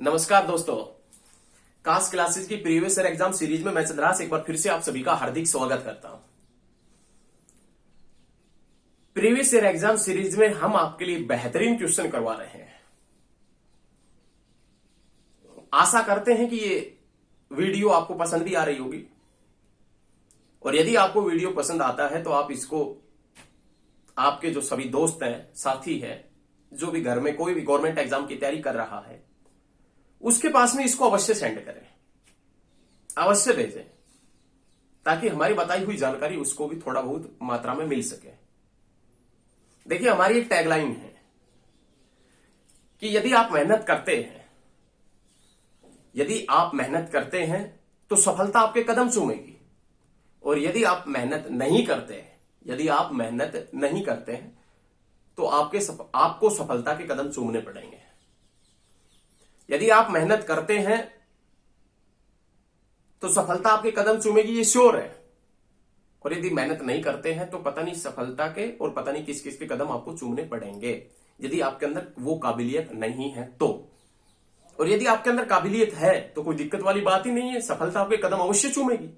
नमस्कार दोस्तों, cast classes की प्रीवियस ईयर एग्जाम सीरीज में मैं चंद्रास एक बार फिर से आप सभी का हार्दिक स्वागत करता हूं। प्रीवियस ईयर एग्जाम सीरीज में हम आपके लिए बेहतरीन क्वेश्चन करवा रहे हैं। आशा करते हैं कि ये वीडियो आपको पसंद भी आ रही होगी, और यदि आपको वीडियो पसंद आता है तो आप इसको आपके जो सभी दोस्त हैं, साथी हैं, जो भी घर में कोई भी गवर्नमेंट एग्जाम की तैयारी कर रहा है उसके पास में इसको अवश्य सेंड करें, अवश्य भेजें, ताकि हमारी बताई हुई जानकारी उसको भी थोड़ा बहुत मात्रा में मिल सके। देखिए, हमारी एक टैगलाइन है कि यदि आप मेहनत करते हैं, यदि आप मेहनत करते हैं तो सफलता आपके कदम चूमेगी, और यदि आप मेहनत नहीं करते हैं, यदि आप मेहनत नहीं करते हैं तो आपको सफलता के कदम चूमने पड़ेंगे। यदि आप मेहनत करते हैं तो सफलता आपके कदम चूमेगी, ये श्योर है, और यदि मेहनत नहीं करते हैं तो पता नहीं सफलता के और पता नहीं किस किस के कदम आपको चूमने पड़ेंगे, यदि आपके अंदर वो काबिलियत नहीं है तो। और यदि आपके अंदर काबिलियत है तो कोई दिक्कत वाली बात ही नहीं है, सफलता आपके कदम अवश्य चूमेगी।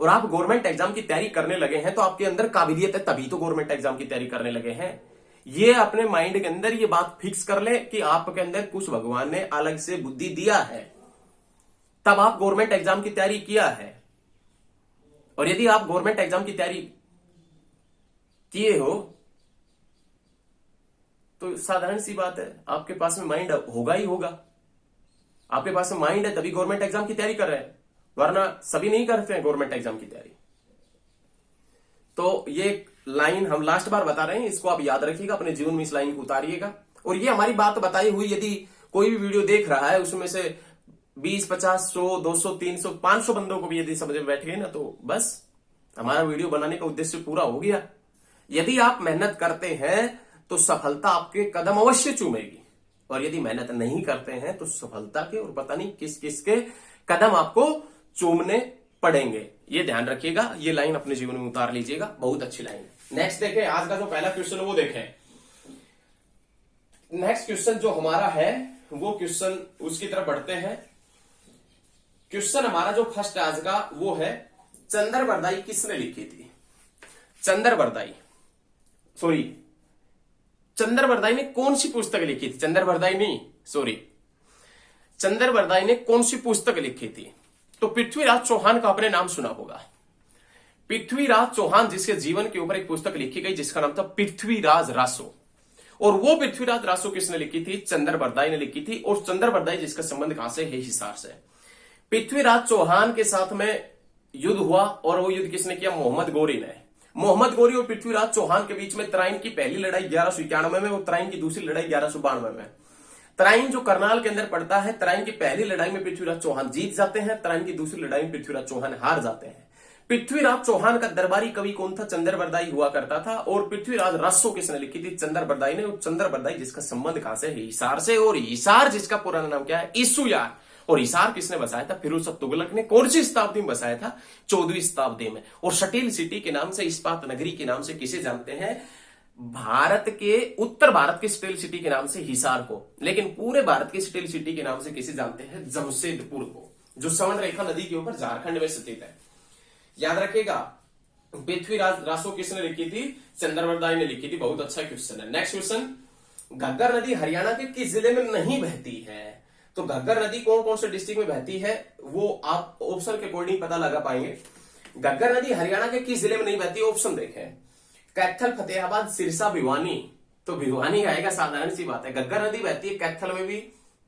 और आप गवर्नमेंट एग्जाम की तैयारी करने लगे हैं तो आपके अंदर काबिलियत है, तभी तो गवर्नमेंट एग्जाम की तैयारी करने लगे हैं। ये अपने माइंड के अंदर ये बात फिक्स कर ले कि आपके अंदर कुछ भगवान ने अलग से बुद्धि दिया है, तब आप गवर्नमेंट एग्जाम की तैयारी किया है। और यदि आप गवर्नमेंट एग्जाम की तैयारी किए हो तो साधारण सी बात है, आपके पास में माइंड होगा ही होगा। आपके पास में माइंड है तभी गवर्नमेंट एग्जाम की तैयारी कर रहे हैं, वरना सभी नहीं करते हैं गवर्नमेंट एग्जाम की तैयारी। तो ये लाइन हम लास्ट बार बता रहे हैं, इसको आप याद रखिएगा, अपने जीवन में इस लाइन को उतारिएगा। और ये हमारी बात बताई हुई, यदि कोई भी वीडियो देख रहा है उसमें से 20, 50, 100, 200, 300, 500 बंदों को भी यदि समझ में बैठ गए ना, तो बस हमारा वीडियो बनाने का उद्देश्य पूरा हो गया। यदि आप मेहनत करते हैं तो सफलता आपके कदम अवश्य चूमेगी, और यदि मेहनत नहीं करते हैं तो सफलता के और पता नहीं किस किस के कदम आपको चूमने पड़ेंगे। ये ध्यान रखिएगा, ये लाइन अपने जीवन में उतार लीजिएगा, बहुत अच्छी लाइन है। नेक्स्ट देखें, आज का जो पहला क्वेश्चन है वो देखें। नेक्स्ट क्वेश्चन जो हमारा है वो क्वेश्चन, उसकी तरफ बढ़ते हैं। क्वेश्चन हमारा जो फर्स्ट आज का वो है, चंदर बरदाई किसने लिखी थी? चंदर बरदाई ने कौन सी पुस्तक लिखी थी? चंदर बरदाई ने कौन सी पुस्तक लिखी थी? तो पृथ्वीराज चौहान का आपने नाम सुना होगा। पृथ्वीराज चौहान, जिसके जीवन के ऊपर एक पुस्तक लिखी गई जिसका नाम था पृथ्वीराज रासो। और वो पृथ्वीराज रासो किसने लिखी थी? चंदर बरदाई ने लिखी थी। और चंदर बरदाई जिसका संबंध कहां से है? हिसार से। पृथ्वीराज चौहान के साथ में युद्ध हुआ, और वो युद्ध किसने किया? मोहम्मद गोरी ने। मोहम्मद गोरी और पृथ्वीराज चौहान के बीच में तराइन की पहली लड़ाई 1191 में और तराइन की दूसरी लड़ाई 1192 में। तराइन जो करनाल के अंदर पड़ता है, तराइन की पहली लड़ाई में पृथ्वीराज चौहान जीत जाते हैं, तराइन की दूसरी लड़ाई में पृथ्वीराज चौहान हार जाते हैं। पृथ्वीराज चौहान का दरबारी कवि कौन था? चंदर बरदाई हुआ करता था। और पृथ्वीराज रासो किसने लिखी थी? चंदर बरदाई ने। और चंदर बरदाई जिसका संबंध कहां से है? हिसार से। और हिसार जिसका पुराना नाम क्या है? ईसुयार। और हिसार किसने बसाया था? फिरोज तुगलक ने। कौन सी शताब्दी में बसाया था? 14वीं शताब्दी में। और स्टील सिटी के नाम से, इस्पात नगरी के नाम से किसे जानते हैं? भारत के उत्तर भारत के स्टील सिटी के नाम से हिसार को, लेकिन पूरे भारत के स्टील सिटी के नाम से किसे जानते हैं? जमशेदपुर को, जो स्वर्ण रेखा नदी के ऊपर झारखंड में स्थित है। याद रखिएगा, पृथ्वीराज रासो किसने लिखी थी? चंदर बरदाई ने लिखी थी। बहुत अच्छा क्वेश्चन है। नेक्स्ट क्वेश्चन, घग्गर नदी हरियाणा के किस जिले में नहीं बहती है? तो घग्गर नदी कौन कौन से डिस्ट्रिक्ट में बहती है वो आप ऑप्शन के अकॉर्डिंग पता लगा पाएंगे। घग्गर नदी हरियाणा के किस जिले में नहीं बहती? ऑप्शन देखें, कैथल, फतेहाबाद, सिरसा, भिवानी। तो भिवानी आएगा, साधारण सी बात है। घग्गर नदी बहती है कैथल में भी,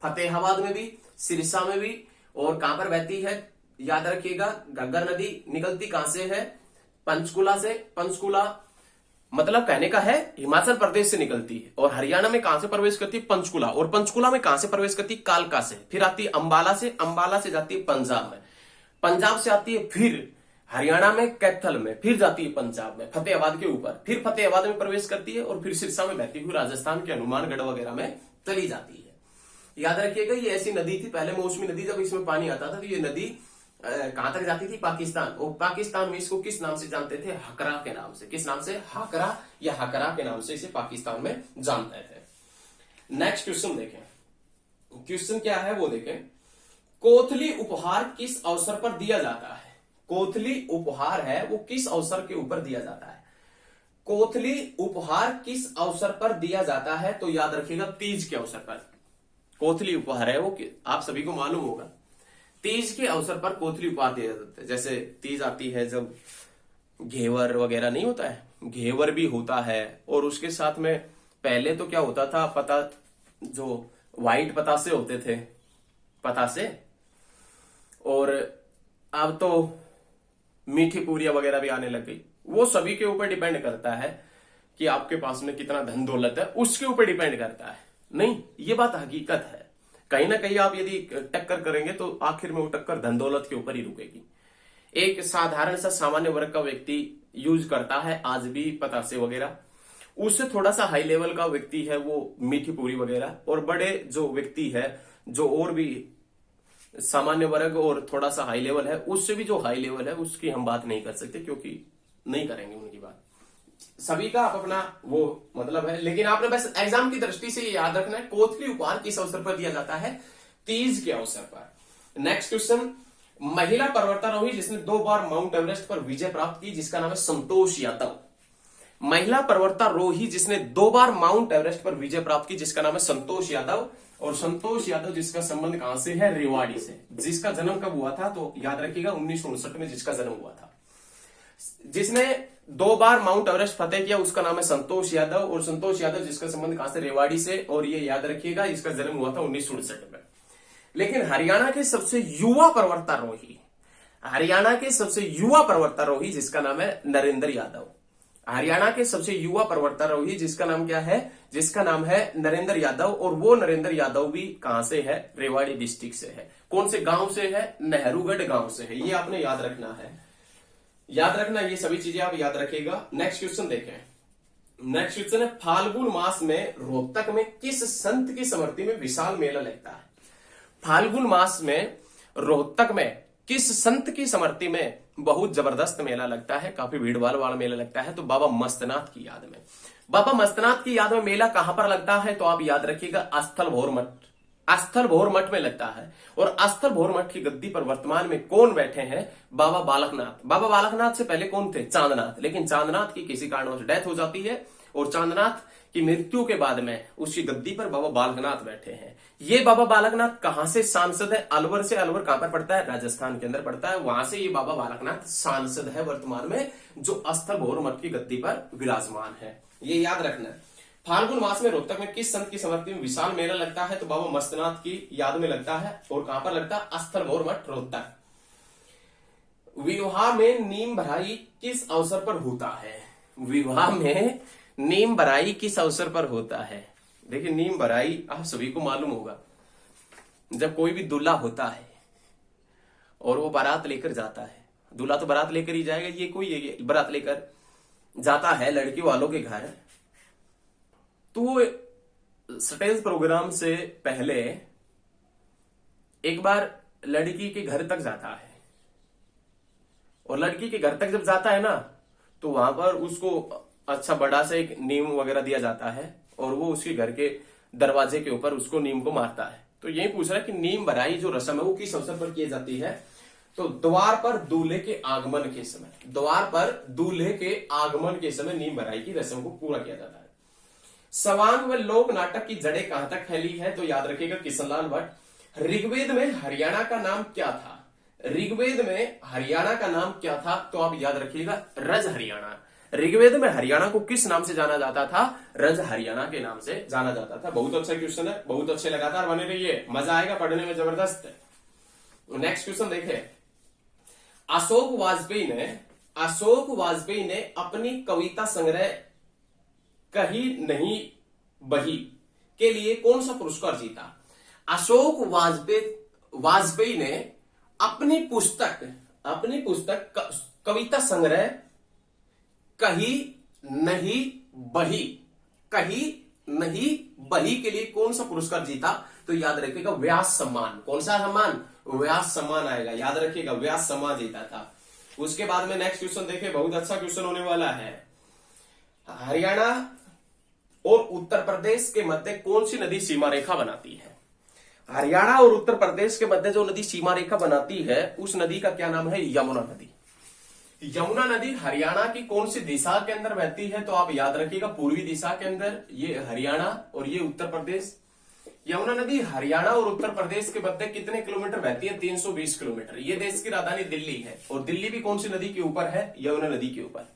फतेहाबाद में भी, सिरसा में भी। और कहां पर बहती है? याद रखिएगा, घग्गर नदी निकलती कहां से है? पंचकुला से। पंचकुला मतलब कहने का है हिमाचल प्रदेश से निकलती है। और हरियाणा में कहां से प्रवेश करती है? पंचकुला। और पंचकुला में कहां से प्रवेश करती है? कालका से। फिर आती है अंबाला से, अंबाला से जाती है पंजाब में, पंजाब से आती है फिर हरियाणा में कैथल में, फिर जाती है पंजाब में फतेहाबाद के ऊपर, फिर फतेहाबाद में प्रवेश करती है, और फिर सिरसा में बहती हुई राजस्थान के हनुमानगढ़ वगैरह में चली जाती है। याद रखिएगा, ये ऐसी नदी थी पहले, मौसमी नदी, जब इसमें पानी आता था तो ये नदी कहां तक जाती थी? पाकिस्तान। और पाकिस्तान में इसको किस नाम से जानते थे? हकरा के नाम से। किस नाम से? हाकरा या हकरा के नाम से इसे पाकिस्तान में जानते थे। नेक्स्ट क्वेश्चन देखें। क्वेश्चन क्या है वो देखें। कोथली उपहार किस अवसर पर दिया जाता है? कोथली उपहार है वो किस अवसर के ऊपर दिया जाता है? कोथली उपहार किस अवसर पर दिया जाता है? तो याद रखिएगा तीज के अवसर पर कोथली उपहार है वो आप सभी को मालूम होगा। तीज के अवसर पर कोथली उपहार दिया जाता है। जैसे तीज आती है जब घेवर वगैरह नहीं होता है, घेवर भी होता है। और उसके साथ में पहले तो क्या होता था, पता जो व्हाइट पतासे होते थे, पतासे, और अब तो मीठी पूरियां वगैरह भी आने लग गई। वो सभी के ऊपर डिपेंड करता है कि आपके पास में कितना धन दौलत है, उसके ऊपर डिपेंड करता है। नहीं, ये बात हकीकत है। कहीं ना कहीं आप यदि टक्कर करेंगे तो आखिर में वो टक्कर धन दौलत के ऊपर ही रुकेगी। एक साधारण सा सामान्य वर्ग का व्यक्ति यूज करता है आज भी पतासे वगैरह, उससे थोड़ा सा हाई लेवल का व्यक्ति है वो मीठी पूरी वगैरह, और बड़े जो व्यक्ति है जो और भी सामान्य वर्ग और थोड़ा सा हाई लेवल है, उससे भी जो हाई लेवल है उसकी हम बात नहीं कर सकते, क्योंकि नहीं करेंगे उनकी बात। सभी का आप अपना वो मतलब है। लेकिन आपने बस एग्जाम की दृष्टि से ये याद रखना है, कोथली उपहार किस अवसर पर दिया जाता है? तीज के अवसर पर। नेक्स्ट क्वेश्चन, महिला पर्वतारोही जिसने 2 बार माउंट एवरेस्ट पर विजय प्राप्त की, जिसका नाम है संतोष यादव। महिला पर्वतारोही जिसने 2 बार माउंट एवरेस्ट पर विजय प्राप्त की, जिसका नाम है संतोष यादव। और संतोष यादव जिसका संबंध कहां से है? रेवाड़ी से। जिसका जन्म कब हुआ था? तो याद रखिएगा 1959 में जिसका जन्म हुआ था। जिसने 2 बार माउंट एवरेस्ट फतेह किया उसका नाम है संतोष यादव। और संतोष यादव जिसका संबंध कहां से? रेवाड़ी से। और ये याद रखिएगा इसका जन्म हुआ था 1959 में। लेकिन हरियाणा के सबसे युवा पर्वतारोही, हरियाणा के सबसे युवा पर्वतारोही जिसका नाम है नरेंद्र यादव। हरियाणा के सबसे युवा पर्वतारोही जिसका नाम क्या है? जिसका नाम है नरेंद्र यादव। और वो नरेंद्र यादव भी कहां से है? रेवाड़ी डिस्ट्रिक्ट से है। कौन से गांव से है? नेहरूगढ़ गांव से है। ये आपने याद रखना है, याद रखना, ये सभी चीजें आप याद रखिएगा। नेक्स्ट क्वेश्चन देखें। नेक्स्ट क्वेश्चन है, फाल्गुन मास में रोहतक में किस संत की स्मृति में विशाल मेला लगता है? फाल्गुन मास में रोहतक में किस संत की स्मृति में बहुत जबरदस्त मेला लगता है? काफी भीड़ भाड़ वाला मेला लगता है। तो बाबा मस्तनाथ की याद में। बाबा मस्तनाथ की याद में मेला कहां पर लगता है? तो आप याद रखिएगा अस्थल भोर मठ, अस्थल भोर मठ में लगता है। और अस्थल भोर मठ की गद्दी पर वर्तमान में कौन बैठे हैं? बाबा बालकनाथ। बाबा बालकनाथ से पहले कौन थे? चांदनाथ। लेकिन चांदनाथ की किसी कारणवश डेथ हो जाती है और चांदनाथ की मृत्यु के बाद में उसकी गद्दी पर बाबा बालकनाथ बैठे हैं। ये बाबा बालकनाथ कहां से सांसद है? अलवर से। अलवर कहां पर पड़ता है? राजस्थान के अंदर पड़ता है। वहां से ये बाबा बालकनाथ सांसद है वर्तमान में, जो अस्थल भोर मठ की गद्दी पर विराजमान है। ये याद रखना है। फाल्गुन मास में रोहतक में किस संत की स्मृति में विशाल मेला लगता है? तो बाबा मस्तनाथ की याद में लगता है। और कहां पर लगता है? अस्थल भोर मठ रोहतक। विवाह में नीम भराई किस अवसर पर होता है? विवाह में नीम भराई किस अवसर पर होता है? देखिए, नीम भराई आप सभी को मालूम होगा, जब कोई भी दूल्हा होता है और वो बारात लेकर जाता है। दूल्हा तो बारात लेकर ही जाएगा, ये कोई बारात लेकर जाता है लड़की वालों के घर, तो वो स्टेज प्रोग्राम से पहले एक बार लड़की के घर तक जाता है। और लड़की के घर तक जब जाता है ना, तो वहां पर उसको अच्छा बड़ा सा एक नीम वगैरह दिया जाता है और वो उसके घर के दरवाजे के ऊपर उसको नीम को मारता है। तो यही पूछ रहा है कि नीम भराई जो रस्म है वो किस अवसर पर की जाती है? तो द्वार पर दूल्हे के आगमन के समय, द्वार पर दूल्हे के आगमन के समय नीम भराई की रस्म को पूरा किया जाता है। सवांग व लोक नाटक की जड़ें कहां तक फैली है? तो याद रखिएगा किशनलाल भट्ट। ऋग्वेद में हरियाणा का नाम क्या था? ऋग्वेद में हरियाणा का नाम क्या था? तो आप याद रखिएगा रज हरियाणा। ऋग्वेद में हरियाणा को किस नाम से जाना जाता था? रज हरियाणा के नाम से जाना जाता था। बहुत अच्छा क्वेश्चन है, बहुत अच्छे लगातार बने रहिए, मजा आएगा पढ़ने में, जबरदस्त है। नेक्स्ट क्वेश्चन देखें। अशोक वाजपेयी ने अपनी कविता संग्रह कही नहीं बही के लिए कौन सा पुरस्कार जीता? अशोक वाजपेयी ने अपनी पुस्तक कविता संग्रह कही नहीं बही के लिए कौन सा पुरस्कार जीता? तो याद रखिएगा व्यास सम्मान। कौन सा सम्मान? व्यास सम्मान आएगा, याद रखिएगा व्यास सम्मान जीता था। उसके बाद में नेक्स्ट क्वेश्चन देखें, बहुत अच्छा क्वेश्चन होने वाला है। हरियाणा और उत्तर प्रदेश के मध्य कौन सी नदी सीमा रेखा बनाती है? हरियाणा और उत्तर प्रदेश के मध्य जो नदी सीमा रेखा बनाती है उस नदी का क्या नाम है? यमुना नदी। यमुना नदी हरियाणा की कौन सी दिशा के अंदर बहती है? तो आप याद रखिएगा पूर्वी दिशा के अंदर, ये हरियाणा और ये उत्तर प्रदेश। यमुना नदी हरियाणा और उत्तर प्रदेश के मध्य कितने किलोमीटर बहती है? 320 किलोमीटर। ये देश की राजधानी दिल्ली है और दिल्ली भी कौन सी नदी के ऊपर है? यमुना नदी के ऊपर।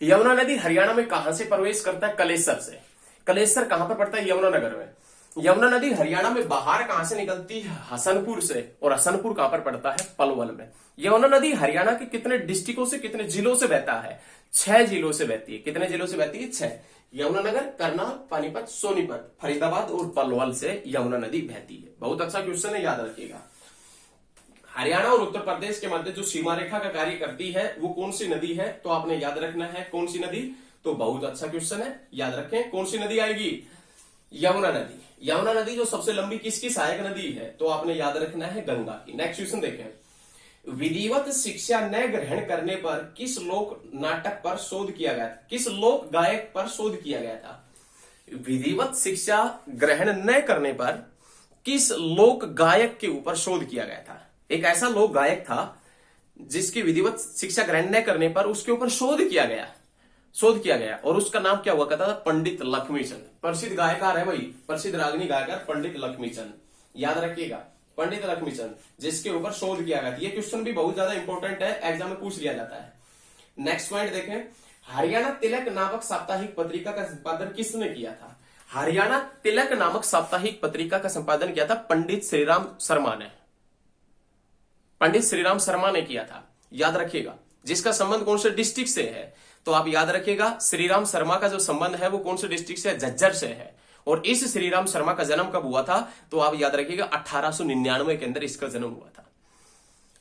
यमुना नदी हरियाणा में कहां से प्रवेश करता है? कलेसर से। कलेसर कहां पर पड़ता है? यमुनानगर में। यमुना नदी हरियाणा में बाहर कहां से निकलती है? हसनपुर से। और हसनपुर कहां पर पड़ता है? पलवल में। यमुना नदी हरियाणा के कितने डिस्ट्रिक्टों से, कितने जिलों से बहता है? 6 जिलों से बहती है। कितने जिलों से बहती है? 6। यमुनानगर, करनाल, पानीपत, सोनीपत, फरीदाबाद और पलवल से यमुना नदी बहती है। बहुत अच्छा क्वेश्चन है, याद रखिएगा। हरियाणा और उत्तर प्रदेश के मध्य जो सीमा रेखा का कार्य करती है वो कौन सी नदी है? तो आपने याद रखना है कौन सी नदी। तो बहुत अच्छा क्वेश्चन है, याद रखें। कौन सी नदी आएगी? यमुना नदी। यमुना नदी जो सबसे लंबी किसकी सहायक नदी है? तो आपने याद रखना है गंगा की। नेक्स्ट क्वेश्चन देखें। विधिवत शिक्षा न ग्रहण करने पर किस लोक नाटक पर शोध किया गया था? किस लोक गायक पर शोध किया गया था? विधिवत शिक्षा ग्रहण न करने पर किस लोक गायक के ऊपर शोध किया गया था? एक ऐसा लोक गायक था जिसकी विधिवत शिक्षा ग्रहण न करने पर उसके ऊपर शोध किया गया और उसका नाम क्या हुआ करता था? पंडित लक्ष्मीचंद। प्रसिद्ध गायकार है भाई, प्रसिद्ध रागनी गायकार पंडित लक्ष्मीचंद। याद रखिएगा, पंडित लक्ष्मीचंद, जिसके ऊपर शोध किया गया था। ये क्वेश्चन भी बहुत ज्यादा इंपॉर्टेंट है, एग्जाम में पूछ लिया जाता है। नेक्स्ट पॉइंट देखें। हरियाणा तिलक नामक साप्ताहिक पत्रिका का संपादन किसने किया था? हरियाणा तिलक नामक साप्ताहिक पत्रिका का संपादन किया था पंडित श्रीराम शर्मा ने। पंडित श्रीराम शर्मा ने किया था, याद रखिएगा। जिसका संबंध कौन से डिस्ट्रिक्ट से है? तो आप याद रखिएगा श्रीराम शर्मा का जो संबंध है वो कौन से डिस्ट्रिक्ट से है? झज्जर से है। और इस श्रीराम शर्मा का जन्म कब हुआ था? तो आप याद रखिएगा 1899 के अंदर इसका जन्म हुआ था।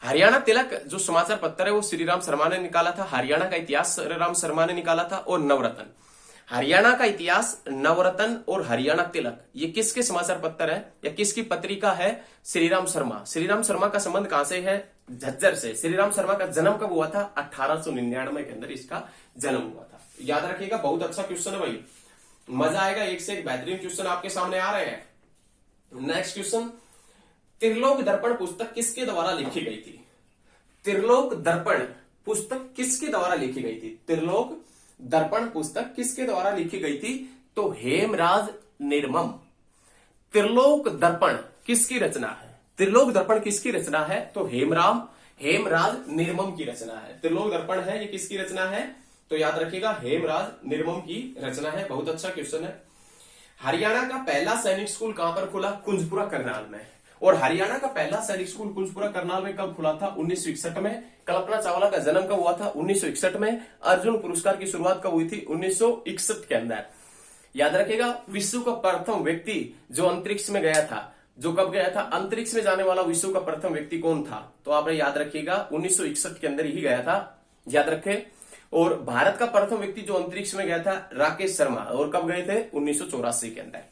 हरियाणा तिलक जो समाचार पत्र है वो श्रीराम शर्मा ने निकाला था। हरियाणा का इतिहास श्रीराम शर्मा ने निकाला था। और नवरत्न, हरियाणा का इतिहास, नवरत्न और हरियाणा तिलक, ये किसके समाचार पत्र है या किसकी पत्रिका है? श्रीराम शर्मा। श्रीराम शर्मा का संबंध कहां से है? झज्जर से। श्रीराम शर्मा का जन्म कब हुआ था? 1899 के अंदर इसका जन्म हुआ था। याद रखिएगा, बहुत अच्छा क्वेश्चन है भाई, मजा आएगा। एक से एक बेहतरीन क्वेश्चन आपके सामने आ रहे हैं। Next question. त्रिलोक दर्पण पुस्तक किसके द्वारा लिखी गई थी? त्रिलोक दर्पण पुस्तक किसके द्वारा लिखी गई थी? त्रिलोक दर्पण पुस्तक किसके द्वारा लिखी गई थी? तो हेमराज निर्मम। त्रिलोक दर्पण किसकी रचना है? त्रिलोक दर्पण किसकी रचना है? तो हेमराज निर्मम की रचना है। त्रिलोक दर्पण है, ये किसकी रचना है? तो याद रखिएगा हेमराज निर्मम की रचना है। बहुत अच्छा क्वेश्चन है। हरियाणा का पहला सैनिक स्कूल कहां पर खुला? कुंजपुरा करनाल में। और हरियाणा का पहला सैनिक स्कूल कुंजपुरा करनाल में कब खुला था? 1961 में। कल्पना चावला का जन्म कब हुआ था? 1961 में। अर्जुन पुरस्कार की शुरुआत कब हुई थी? 1961 के अंदर। याद रखिएगा, विश्व का प्रथम व्यक्ति जो अंतरिक्ष में गया था, जो कब गया था? अंतरिक्ष में जाने वाला विश्व का प्रथम व्यक्ति कौन था? तो आपने याद रखिएगा 1961 के अंदर ही गया था, याद रखें। और भारत का प्रथम व्यक्ति जो अंतरिक्ष में गया था, राकेश शर्मा। और कब गए थे? 1984 के अंदर।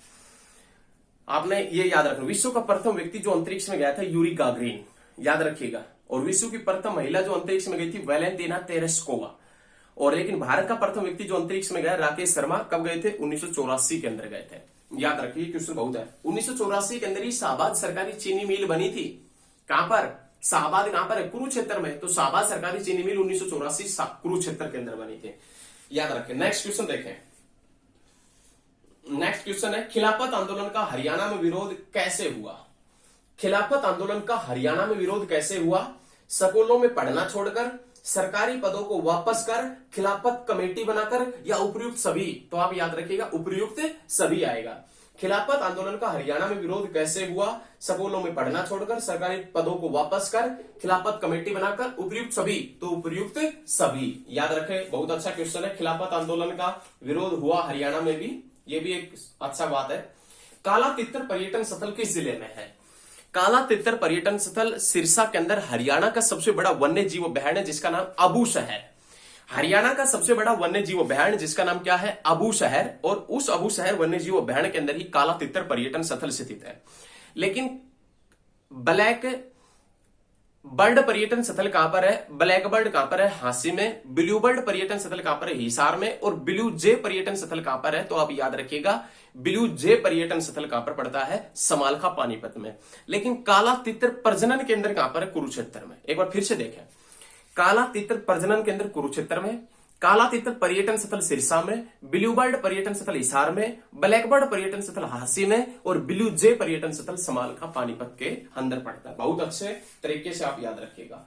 आपने ये याद रखना। विश्व का प्रथम व्यक्ति जो अंतरिक्ष में गया था, यूरी गागरिन, याद रखिएगा। और विश्व की प्रथम महिला जो अंतरिक्ष में गई थी, वैलेंटिना तेरेस्कोवा। और लेकिन भारत का प्रथम व्यक्ति जो अंतरिक्ष में गया, राकेश शर्मा, कब गए थे? 1984 के अंदर गए थे। याद रखिए, क्वेश्चन बहुत है। 1984 के अंदर ही शाहबाद सरकारी चीनी मिल बनी थी। कहां पर? शाहबाद कहां पर है? कुरुक्षेत्र में। तो शाहबाद सरकारी चीनी मिल 1984 कुरुक्षेत्र के अंदर बनी थी, याद रखें। नेक्स्ट क्वेश्चन देखें। नेक्स्ट क्वेश्चन है, खिलाफत आंदोलन का हरियाणा में विरोध कैसे हुआ? खिलाफत आंदोलन का हरियाणा में विरोध कैसे हुआ? स्कूलों में पढ़ना छोड़कर, सरकारी पदों को वापस कर, खिलाफत कमेटी बनाकर, या उपर्युक्त सभी? तो आप याद रखिएगा उपर्युक्त सभी आएगा। खिलाफत आंदोलन का हरियाणा में विरोध कैसे हुआ? स्कूलों में पढ़ना छोड़कर, सरकारी पदों को वापस कर, खिलाफत कमेटी बनाकर, उपर्युक्त सभी? तो उपर्युक्त सभी, याद रखें। बहुत अच्छा क्वेश्चन है। खिलाफत आंदोलन का विरोध हुआ हरियाणा में भी, ये भी एक अच्छा बात है। काला तितर पर्यटन स्थल किस जिले में है? काला तितर पर्यटन स्थल सिरसा के अंदर हरियाणा का सबसे बड़ा वन्य जीव अभयारण्य, जिसका नाम अबू शहर। हरियाणा का सबसे बड़ा वन्य जीव अभयारण्य जिसका नाम क्या है? अबू शहर। और उस अबू शहर वन्य जीव अभयारण्य के अंदर ही काला तितर पर्यटन स्थल स्थित है। लेकिन बर्ड पर्यटन स्थल कहां पर है? ब्लैक बर्ड कहां पर है? हांसी में। ब्लू बर्ड पर्यटन स्थल कहां पर है? हिसार में। और ब्लू जे पर्यटन स्थल कहां पर है? तो आप याद रखिएगा, ब्लू जे पर्यटन स्थल कहां पर पड़ता है? समालखा पानीपत में। लेकिन काला तितर प्रजनन केंद्र कहां पर है? कुरुक्षेत्र में। एक बार फिर से देखें, काला तितर प्रजनन केंद्र कुरुक्षेत्र में, काला तितर पर्यटन स्थल सिरसा में, ब्लू बर्ड पर्यटन स्थल हिसार में, ब्लैक बर्ड पर्यटन स्थल हांसी में और ब्लू जे पर्यटन स्थल समालखा पानीपत के अंदर पड़ता है। बहुत अच्छे तरीके से आप याद रखिएगा।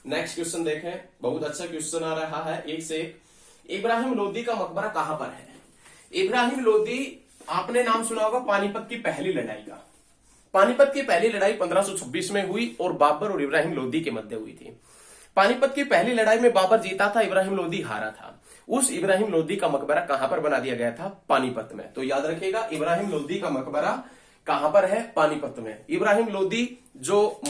नेक्स्ट क्वेश्चन देखें, बहुत अच्छा क्वेश्चन आ रहा है, एक से एक। इब्राहिम लोदी का मकबरा कहां पर है? इब्राहिम लोदी, आपने नाम सुना होगा पानीपत की पहली लड़ाई का। पानीपत की पहली लड़ाई 1526 में हुई और बाबर और इब्राहिम लोदी के मध्य हुई थी। पानीपत की पहली लड़ाई में बाबर जीता था, इब्राहिम लोदी हारा था। उस इब्राहिम लोदी का मकबरा कहां पर बना दिया गया था? पानीपत में। तो याद रखिएगा, इब्राहिम लोदी का मकबरा कहां पर है? पानीपत में। इब्राहिम लोदी जो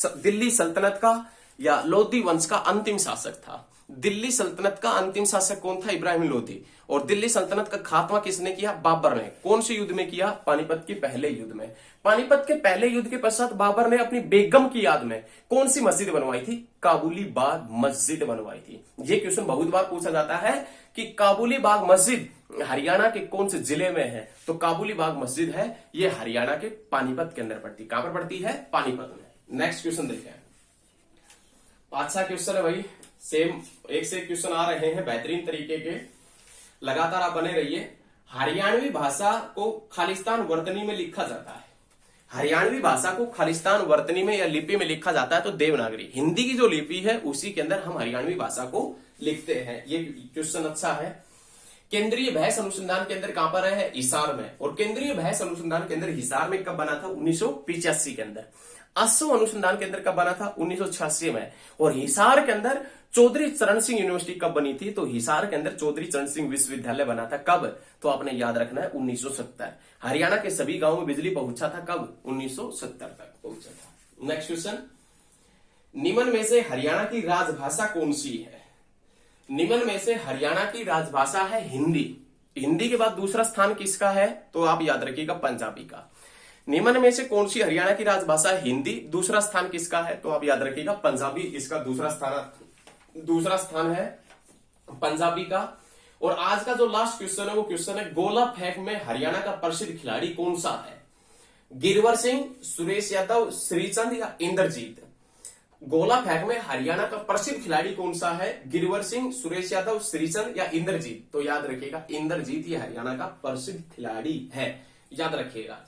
दिल्ली सल्तनत का या लोदी वंश का अंतिम शासक था। दिल्ली सल्तनत का अंतिम शासक कौन था? इब्राहिम लोदी। और दिल्ली सल्तनत का खात्मा किसने किया? बाबर ने। कौन से युद्ध में किया? पानीपत के पहले युद्ध में। पानीपत के पहले युद्ध के पश्चात बाबर ने अपनी बेगम की याद में कौन सी मस्जिद बनवाई थी? काबुली बाग मस्जिद बनवाई थी। ये क्वेश्चन बहुत बार पूछा जाता है कि काबुली बाग मस्जिद हरियाणा के कौन से जिले में है? तो काबुली बाग मस्जिद है, ये हरियाणा के पानीपत के अंदर पड़ती। कहां पर पड़ती है? पानीपत में। नेक्स्ट क्वेश्चन देखें, अच्छा क्वेश्चन है भाई, सेम एक से एक क्वेश्चन आ रहे हैं बेहतरीन तरीके के, लगातार आप बने रहिए। हरियाणवी भाषा को खालिस्तान वर्तनी में लिखा जाता है। हरियाणवी भाषा को खालिस्तान वर्तनी में या लिपि में लिखा जाता है तो देवनागरी। हिंदी की जो लिपि है उसी के अंदर हम हरियाणवी भाषा को लिखते हैं। ये क्वेश्चन अच्छा है। केंद्रीय भैंस अनुसंधान केंद्र कहां पर है? हिसार में। और केंद्रीय भैंस अनुसंधान केंद्र हिसार में कब बना था? 1985 के अंदर। अश्व अनुसंधान केंद्र कब बना था? 1986 में। और हिसार के अंदर चौधरी चरण सिंह यूनिवर्सिटी कब बनी थी? तो हिसार के अंदर चौधरी चरण सिंह विश्वविद्यालय बना था। कब? तो आपने याद रखना है 1970। हरियाणा के सभी गांवों में बिजली पहुंचा था कब? 1970 तक पहुंचा था। नेक्स्ट क्वेश्चन, निम्न में से हरियाणा की राजभाषा कौन सी है? निम्न में से हरियाणा की राजभाषा है हिंदी। हिंदी के बाद दूसरा स्थान किसका है? तो आप याद रखिएगा, पंजाबी का। निम्न में से कौन सी हरियाणा की राजभाषा है? हिंदी। दूसरा स्थान किसका है? तो आप याद रखिएगा, पंजाबी इसका दूसरा स्थान है पंजाबी का। और आज का जो लास्ट क्वेश्चन है वो क्वेश्चन है, गोला फेंक में हरियाणा का प्रसिद्ध खिलाड़ी कौन सा है? गिरवर सिंह, सुरेश यादव, श्रीचंद या इंद्रजीत? गोला फेंक में हरियाणा का प्रसिद्ध खिलाड़ी कौन सा है? गिरवर सिंह, सुरेश यादव, श्रीचंद या इंद्रजीत? तो याद रखिएगा, इंद्रजीत ये हरियाणा का प्रसिद्ध खिलाड़ी है, याद रखिएगा।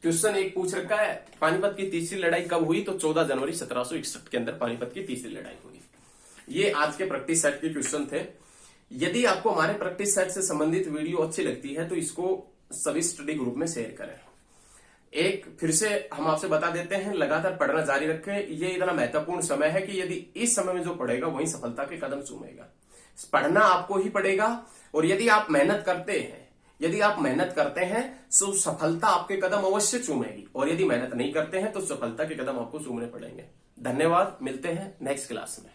क्वेश्चन एक पूछ रखा है, पानीपत की तीसरी लड़ाई कब हुई? तो 14 जनवरी 1761 के अंदर पानीपत की तीसरी लड़ाई हुई। ये आज के प्रैक्टिस सेट के क्वेश्चन थे। यदि आपको हमारे प्रैक्टिस सेट से संबंधित वीडियो अच्छी लगती है तो इसको सभी स्टडी ग्रुप में शेयर करें। एक फिर से हम आपसे बता देते हैं, लगातार पढ़ना जारी रखें। ये इतना महत्वपूर्ण समय है कि यदि इस समय में जो पढ़ेगा वही सफलता के कदम चूमेगा। पढ़ना आपको ही पड़ेगा। और यदि आप मेहनत करते हैं तो सफलता आपके कदम अवश्य चूमेगी। और यदि मेहनत नहीं करते हैं तो सफलता के कदम आपको चूमने पड़ेंगे। धन्यवाद, मिलते हैं नेक्स्ट क्लास में।